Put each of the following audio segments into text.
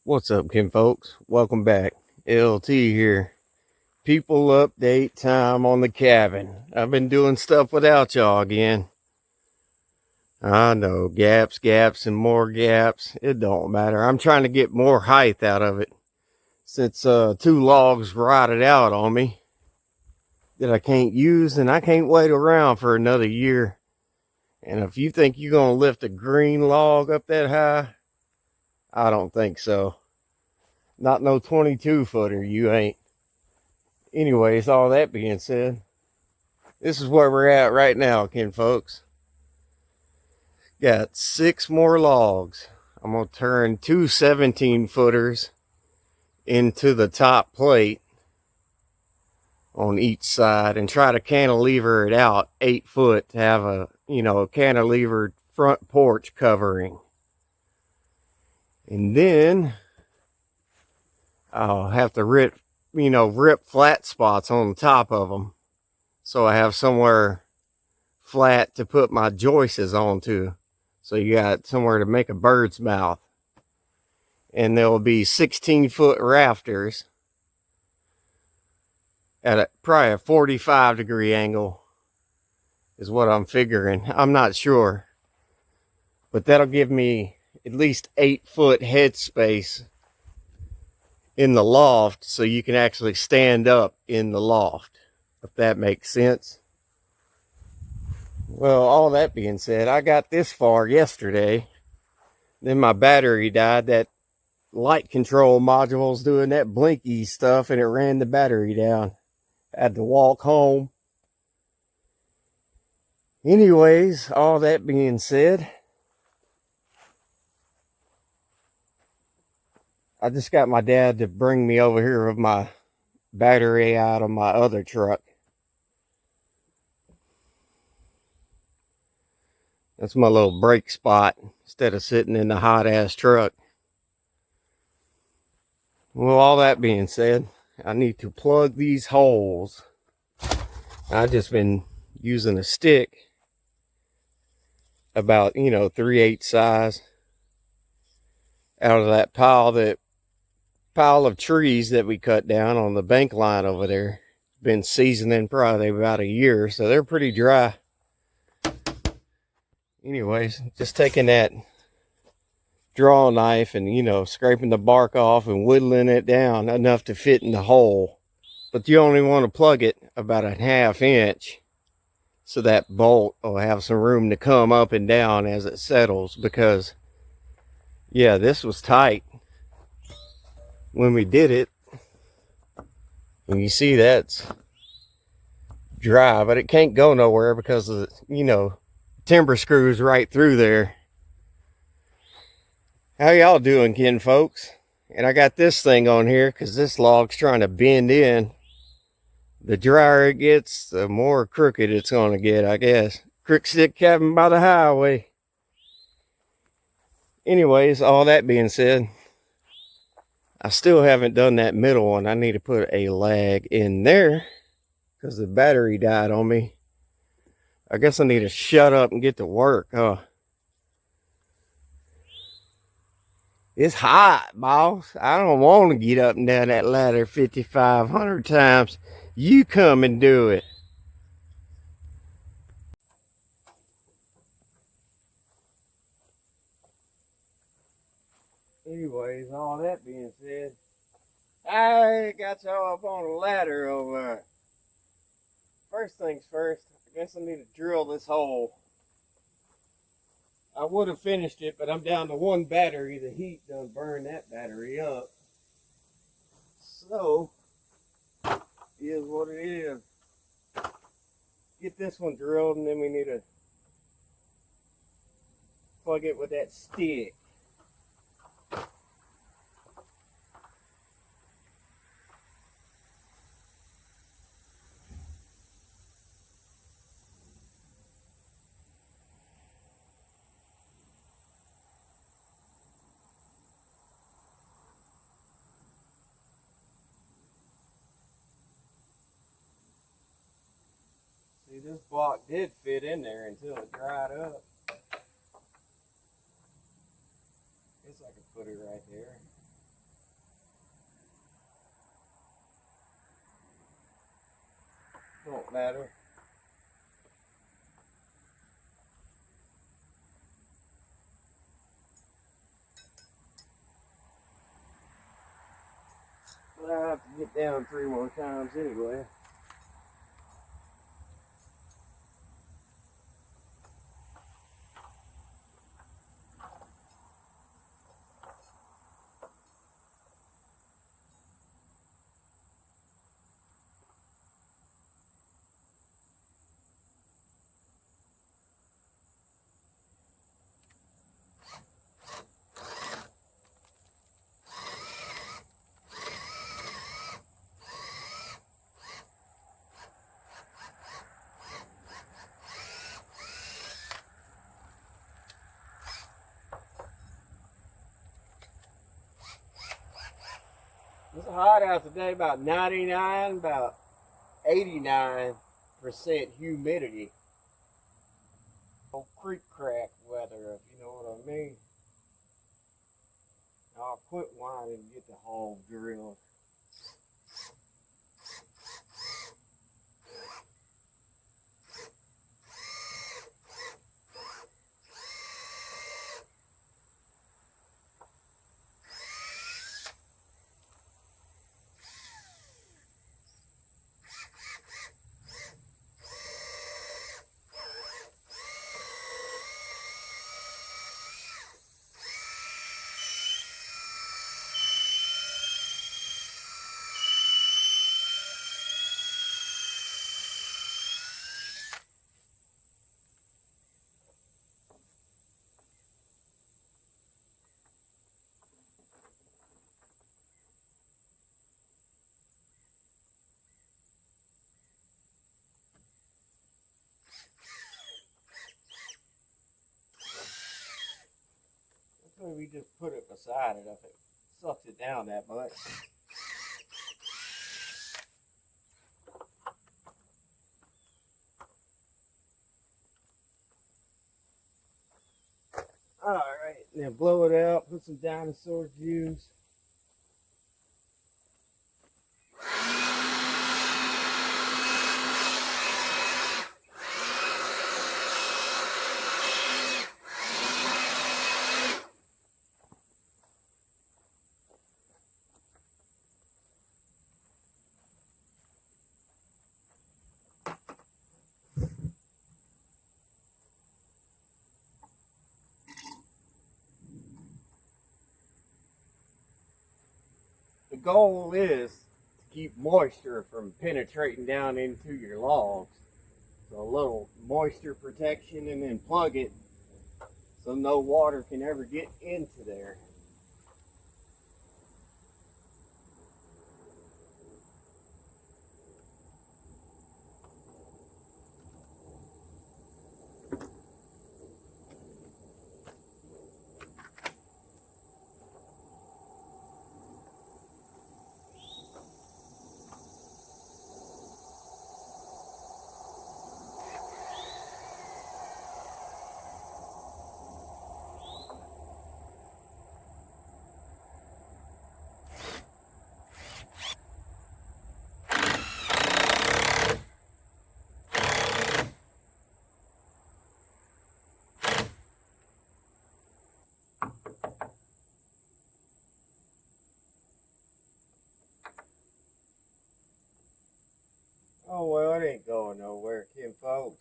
What's up, Kim folks? Welcome back. LT here. People update time on the cabin. I've been doing stuff without y'all again. I know, gaps, and more gaps. It don't matter. I'm trying to get more height out of it since two logs rotted out on me that I can't use, and I can't wait around for another year. And if you think you're going to lift a green log up that high, I don't think so. Not no 22-footer, you ain't. Anyways, all that being said, this is where we're at right now, kin folks. Got 6 more logs. I'm going to turn two 17-footers into the top plate on each side and try to cantilever it out 8 foot to have a, cantilevered front porch covering. And then I'll have to rip flat spots on the top of them, so I have somewhere flat to put my joists onto. So you got somewhere to make a bird's mouth. And there will be 16-foot rafters at probably a 45-degree angle is what I'm figuring. I'm not sure. But that'll give me at least 8-foot headspace in the loft, so you can actually stand up in the loft, if that makes sense. Well, all that being said, I got this far yesterday. Then my battery died. That light control module's doing that blinky stuff, and it ran the battery down. I had to walk home. Anyways, all that being said, I just got my dad to bring me over here with my battery out of my other truck. That's my little brake spot instead of sitting in the hot ass truck. Well, all that being said, I need to plug these holes. I've just been using a stick about 3/8 size out of that pile of trees that we cut down on the bank line over there. Been seasoning probably about a year, so they're pretty dry. Anyways, just taking that draw knife and scraping the bark off and whittling it down enough to fit in the hole. But you only want to plug it about 1/2 inch so that bolt will have some room to come up and down as it settles, because yeah, this was tight when we did it. And you see that's dry, but it can't go nowhere because of timber screws right through there. How y'all doing, kin folks? And I got this thing on here because this log's trying to bend in. The drier it gets, the more crooked it's going to get, I guess. Crick Stick Cabin by the highway. Anyways, all that being said, I still haven't done that middle one. I need to put a lag in there because the battery died on me. I guess I need to shut up and get to work, huh? It's hot, boss. I don't want to get up and down that ladder 5,500 times. You come and do it. Anyways, all that being said, I got y'all up on a ladder over there. First things first, I guess I need to drill this hole. I would have finished it, but I'm down to one battery. The heat done burned that battery up. So, it is what it is. Get this one drilled, and then we need to plug it with that stick. See, this block did fit in there until it dried up. Guess I could put it right there. better. But I have to get down 3 more times anyway. It's hot out today, about 99, about 89% humidity. Old creek crack weather, if you know what I mean. I'll quit whining and get the hole drilled. Maybe we just put it beside it if it sucks it down that much. Alright, now blow it out, put some dinosaur juice. The goal is to keep moisture from penetrating down into your logs. So a little moisture protection, and then plug it so no water can ever get into there. Oh well, it ain't going nowhere, Kim folks.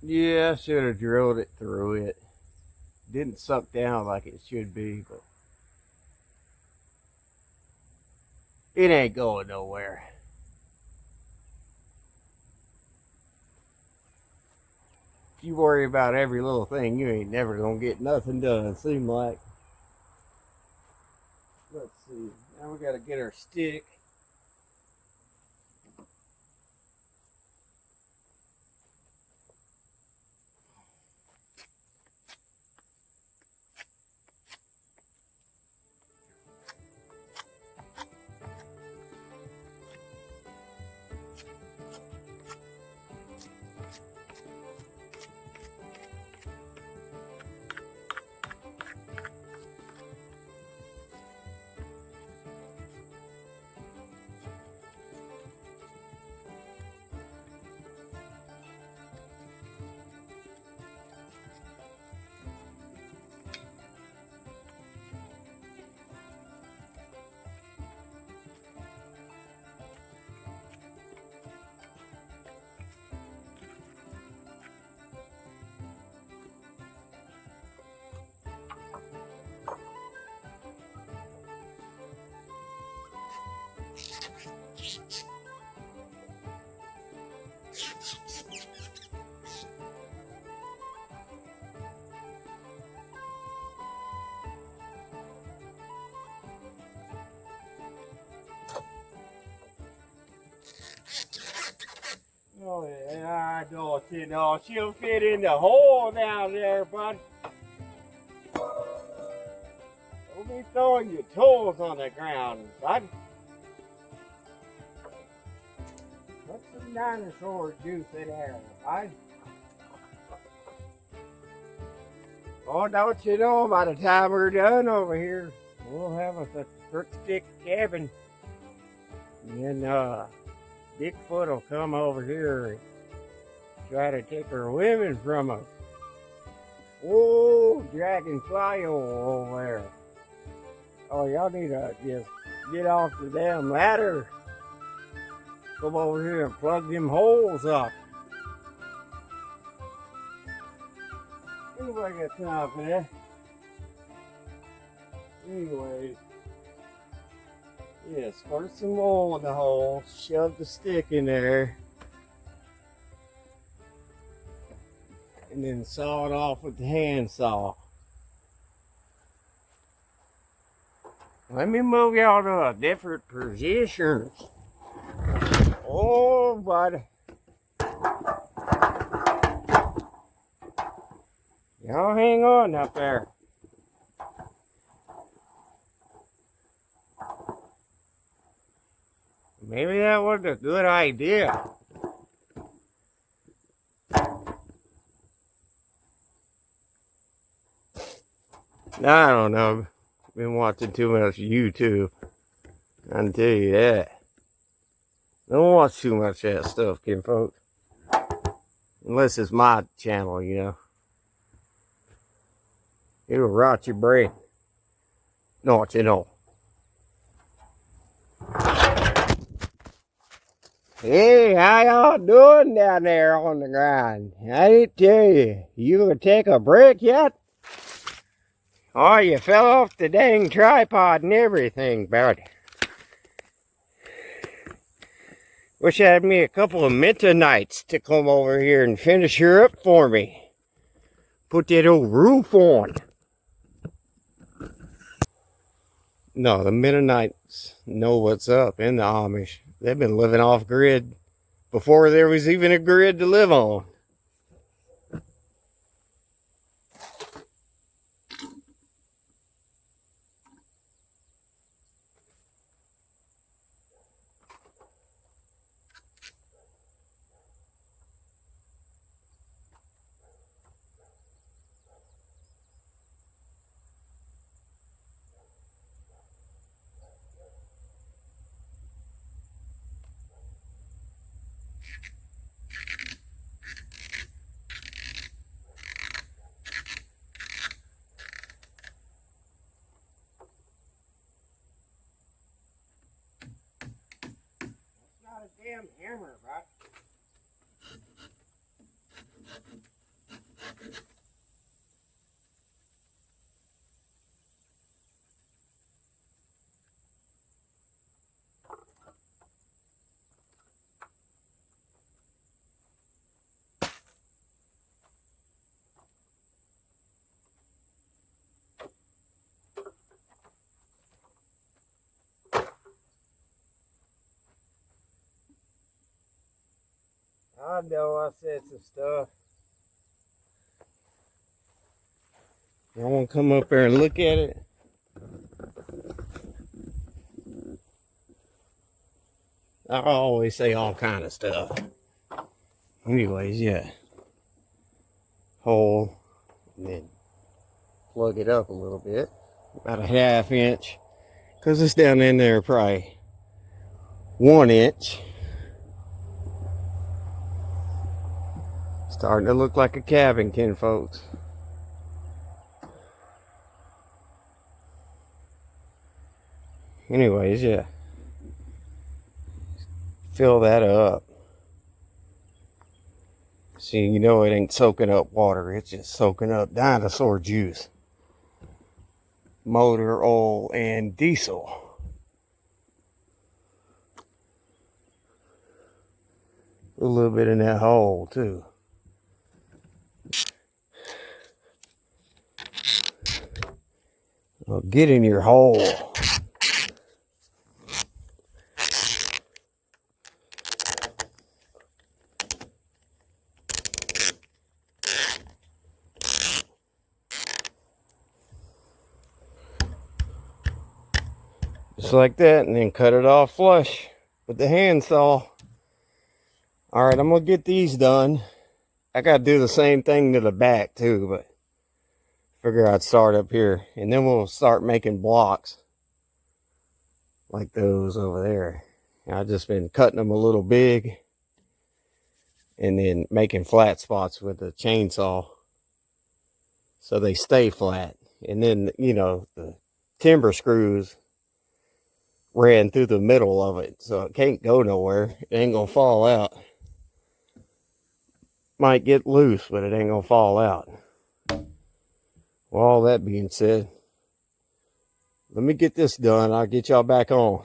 Yeah, I should have drilled it through it. Didn't suck down like it should be, but it ain't going nowhere. If you worry about every little thing, you ain't never gonna get nothing done, seem like. Let's see. Now we gotta get our stick. Oh yeah, I don't you know she'll fit in the hole down there, bud. Don't be throwing your tools on the ground, bud. Put some dinosaur juice in there, bud. Oh, don't you know, by the time we're done over here, we'll have us a brick stick cabin. And then, Bigfoot will come over here and try to take our women from us. Oh, dragonfly over there. Oh, y'all need to just get off the damn ladder. Come over here and plug them holes up. Anybody got time for that? Anyways. Yeah, squirt some oil in the hole, shove the stick in there, and then saw it off with the handsaw. Let me move y'all to a different position. Oh, buddy. Y'all hang on up there. Maybe that wasn't a good idea. I don't know. Been watching too much YouTube. I can tell you that. Don't watch too much of that stuff, kinfolk. Unless it's my channel, you know. It'll rot your brain. Know what you know. Hey, how y'all doing down there on the ground? I didn't tell you. You gonna take a break yet? Oh, you fell off the dang tripod and everything, buddy. Wish I had me a couple of Mentonites to come over here and finish her up for me. Put that old roof on. No, the Mennonites know what's up in the Amish. They've been living off grid before there was even a grid to live on. Not a damn hammer, bud. I know I said some stuff. I want to come up there and look at it. I always say all kind of stuff. Anyways, yeah. Hole, and then plug it up a little bit. About a ½ inch. Because it's down in there probably 1 inch. Starting to look like a cabin, kinfolks. Anyways, yeah. Fill that up. See, you know it ain't soaking up water. It's just soaking up dinosaur juice. Motor, oil, and diesel. A little bit in that hole, too. Well, get in your hole. Just like that, and then cut it off flush with the handsaw. All right, I'm gonna get these done. I gotta do the same thing to the back too, but figure I'd start up here, and then we'll start making blocks like those over there. I've just been cutting them a little big and then making flat spots with the chainsaw so they stay flat. And then, you know, the timber screws ran through the middle of it, so it can't go nowhere. It ain't gonna fall out. Might get loose, but it ain't gonna fall out. Well, all that being said, let me get this done. I'll get y'all back on.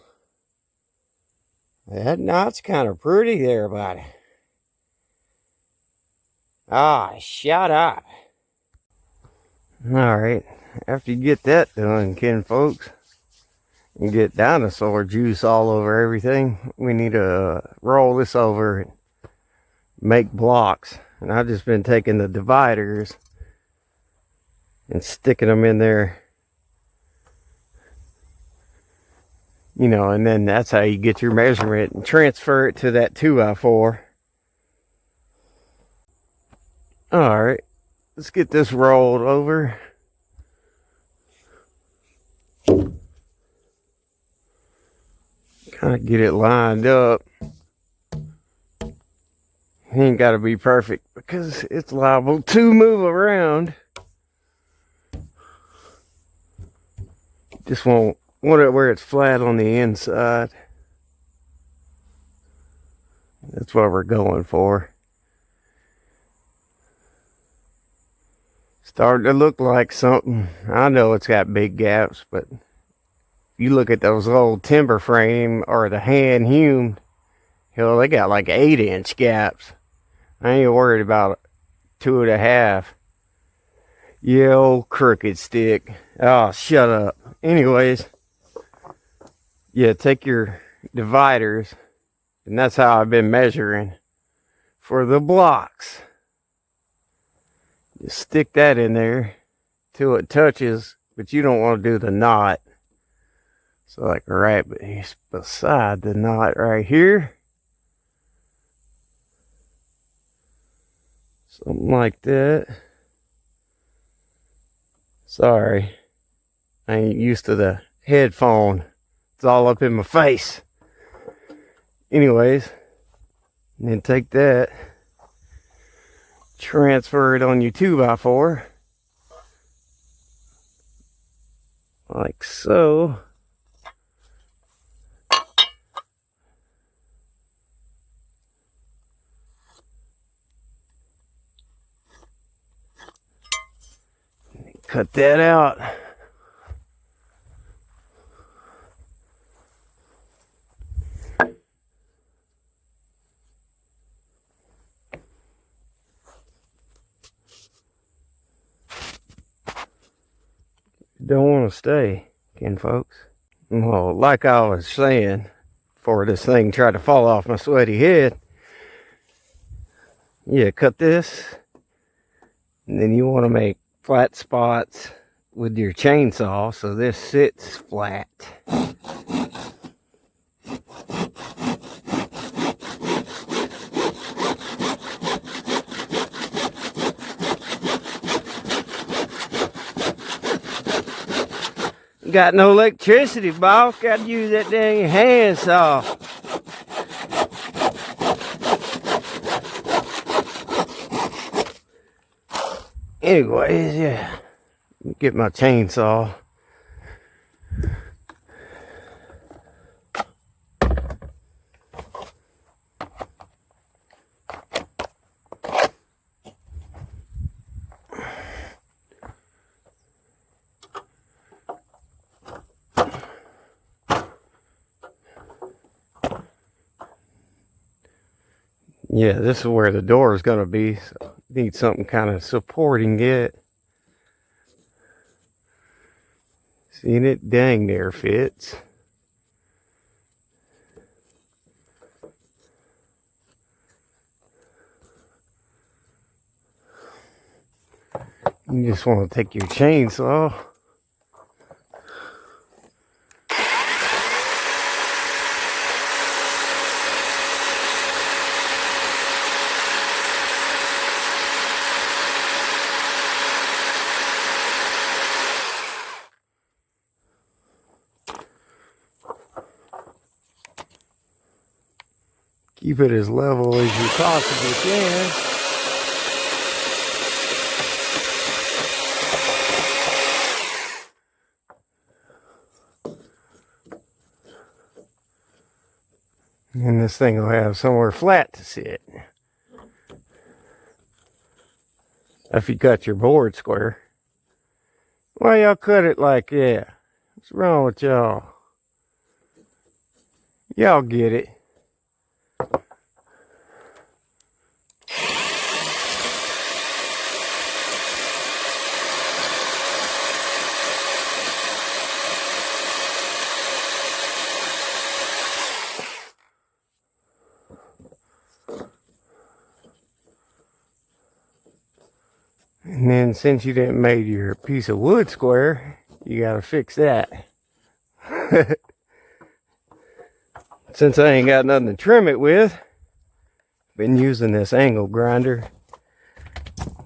That knot's kind of pretty there, buddy. Ah, shut up. Alright, after you get that done, kin folks, and get dinosaur juice all over everything, we need to roll this over and make blocks. And I've just been taking the dividers and sticking them in there, you know, and then that's how you get your measurement and transfer it to that 2x4. Alright, let's get this rolled over. Kind of get it lined up. It ain't got to be perfect because it's liable to move around. Just want it where it's flat on the inside. That's what we're going for. Starting to look like something. I know it's got big gaps, but you look at those old timber frame or the hand hewn, hell, they got like 8-inch gaps. I ain't worried about 2.5. Yeah, old crooked stick. Oh, shut up. Anyways, yeah, take your dividers, and that's how I've been measuring for the blocks. Just stick that in there till it touches, but you don't want to do the knot. So like right beside the knot right here. Something like that. Sorry, I ain't used to the headphone. It's all up in my face. Anyways, and then take that, transfer it on your 2x4. Like so. Cut that out. Don't want to stay, kin folks. Well, like I was saying, before this thing tried to fall off my sweaty head, yeah, cut this, and then you want to make flat spots with your chainsaw so this sits flat. Got no electricity, boss. Got to use that dang handsaw. Anyways, yeah, get my chainsaw. Yeah, this is where the door is going to be. So need something kind of supporting it. Seen it dang near fits. You just want to take your chainsaw. Keep it as level as you possibly can. And this thing will have somewhere flat to sit. If you cut your board square. Why y'all cut it like that? What's wrong with y'all? Y'all get it. And then since you didn't make your piece of wood square, you gotta fix that. Since I ain't got nothing to trim it with, been using this angle grinder.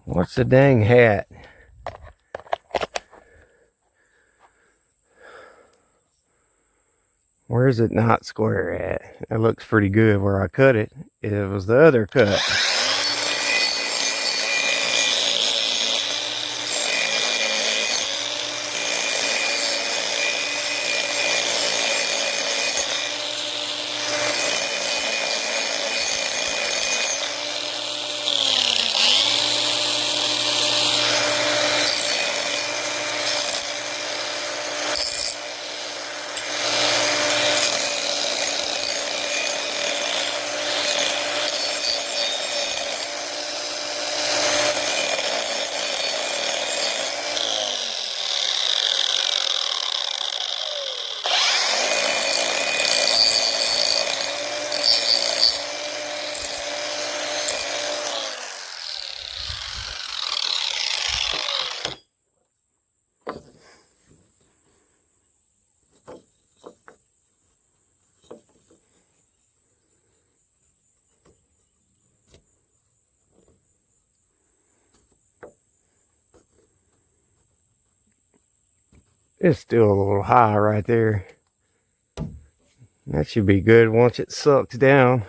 What's the dang hat? Where's it not square at? That looks pretty good where I cut it. It was the other cut. It's still a little high right there. That should be good once it sucks down.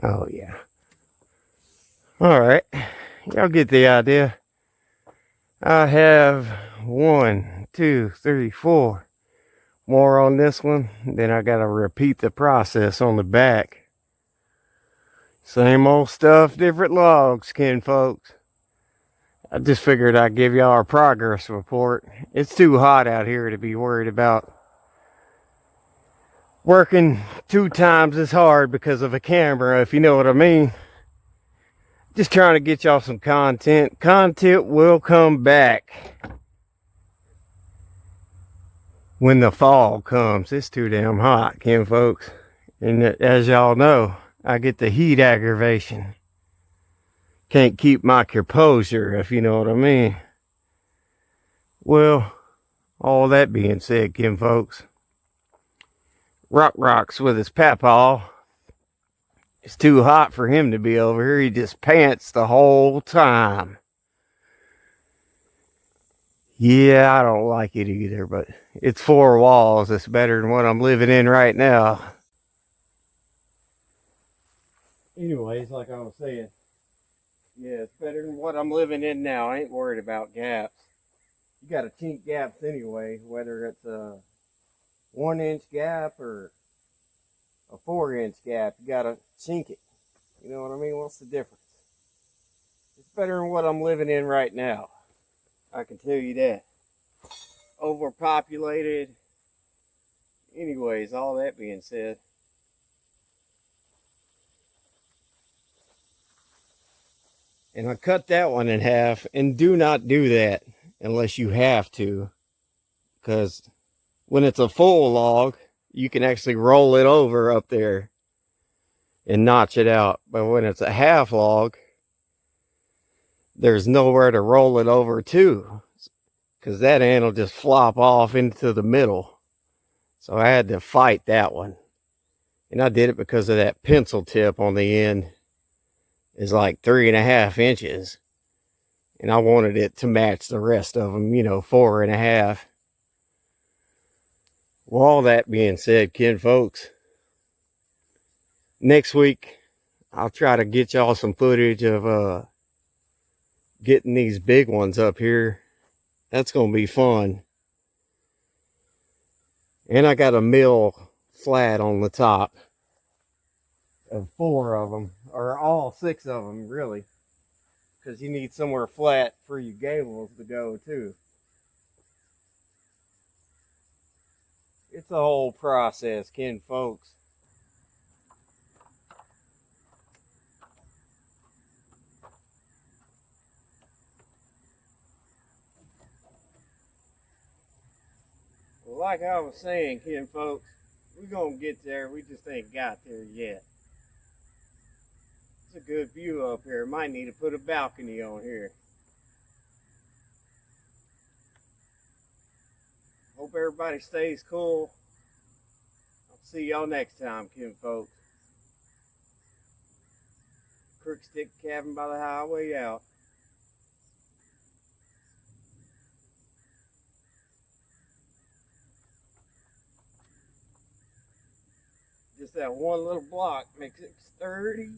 Oh yeah. Alright, y'all get the idea. I have 1, 2, 3, 4 more on this one. Then I gotta repeat the process on the back. Same old stuff, different logs, kin folks. I just figured I'd give y'all a progress report. It's too hot out here to be worried about working 2 times as hard because of a camera, if you know what I mean. Just trying to get y'all some content. Content will come back when the fall comes. It's too damn hot, kin folks. And as y'all know, I get the heat aggravation. Can't keep my composure, if you know what I mean. Well, all that being said, kin folks, Rocks with his papaw. It's too hot for him to be over here. He just pants the whole time. Yeah, I don't like it either, but it's 4 walls. It's better than what I'm living in right now. Anyways, like I was saying, yeah, it's better than what I'm living in now. I ain't worried about gaps. You gotta chink gaps anyway, whether it's a 1-inch gap or a 4-inch gap. You gotta chink it. You know what I mean? What's the difference? It's better than what I'm living in right now. I can tell you that. Overpopulated. Anyways, all that being said, and I cut that one in half. And do not do that unless you have to, because when it's a full log, you can actually roll it over up there and notch it out. But when it's a half log, there's nowhere to roll it over to, because that end will just flop off into the middle. So I had to fight that one. And I did it because of that pencil tip on the end is like 3.5 inches. And I wanted it to match the rest of them, 4.5. Well, all that being said, kin folks, next week I'll try to get y'all some footage of getting these big ones up here. That's going to be fun. And I got a mill flat on the top of 4 of them, or all 6 of them, really, because you need somewhere flat for your gables to go too. It's a whole process, kin folks. Well, like I was saying, kin folks, we're going to get there. We just ain't got there yet. It's a good view up here. Might need to put a balcony on here. Hope everybody stays cool. I'll see y'all next time, kin folks. Crookstick Cabin by the Highway out. Just that one little block makes it 30